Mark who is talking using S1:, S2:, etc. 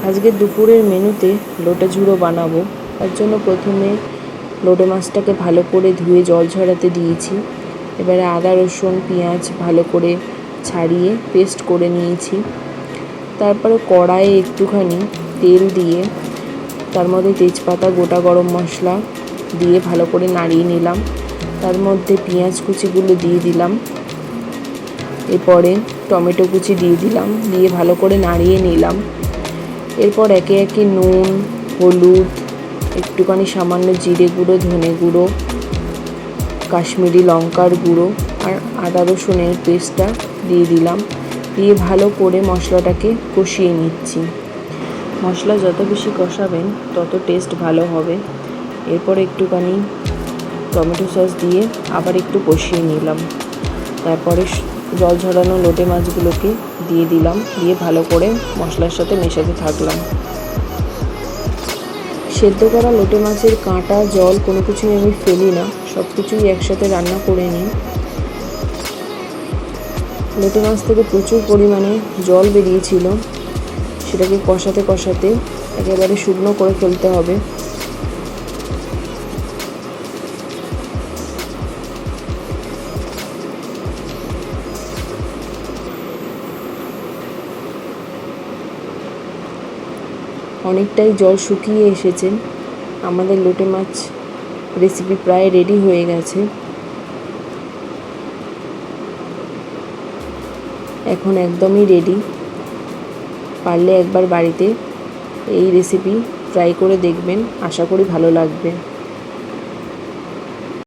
S1: আজকে দুপুরের মেনুতে লোটে ঝুড়ো বানাবো। তার জন্য প্রথমে লোটে মাছটাকে ভালো করে ধুয়ে জল ঝরাতে দিয়েছি। এবারে আদা রসুন পেঁয়াজ ভালো করে ছাড়িয়ে পেস্ট করে নিয়েছি। তারপরে কড়াইয়ে একটুখানি তেল দিয়ে তার মধ্যে তেজপাতা গোটা গরম মশলা দিয়ে ভালো করে নাড়িয়ে নিলাম। তার মধ্যে পেঁয়াজ কুচিগুলো দিয়ে দিলাম। এরপরে টমেটো কুচি দিয়ে দিলাম, দিয়ে ভালো করে নাড়িয়ে নিলাম। এরপর একে একে নুন, হলুদ, একটুখানি সামান্য জিরে গুঁড়ো, ধনে গুঁড়ো, কাশ্মীরি লঙ্কার গুঁড়ো আর আদা রসুনের পেস্টটা দিয়ে দিলাম। দিয়ে ভালো করে মশলাটাকে কষিয়ে নিচ্ছি। মশলা যত বেশি কষাবেন তত টেস্ট ভালো হবে। এরপর একটুখানি টমেটো সস দিয়ে আবার একটু কষিয়ে নিলাম। তারপরে জল ঝরানো লোটে মাছগুলোকে দিয়ে দিলাম, দিয়ে ভালো করে মশলার সাথে মেশাতে থাকলাম। সেদ্ধ করা লোটে মাছের কাঁটা জল কোনো কিছুই আমি ফেলি না, সব কিছুই একসাথে রান্না করে নিই। লোটে মাছ থেকে প্রচুর পরিমাণে জল বেরিয়েছিল, সেটাকে কষাতে কষাতে একেবারে শুকনো করে ফেলতে হবে। অনেকটাই জল শুকিয়ে এসেছে। আমাদের লোটে মাছ রেসিপি প্রায় রেডি হয়ে গেছে। এখন একদমই রেডি। পারলে একবার বাড়িতে এই রেসিপি ট্রাই করে দেখবেন, আশা করি ভালো লাগবে।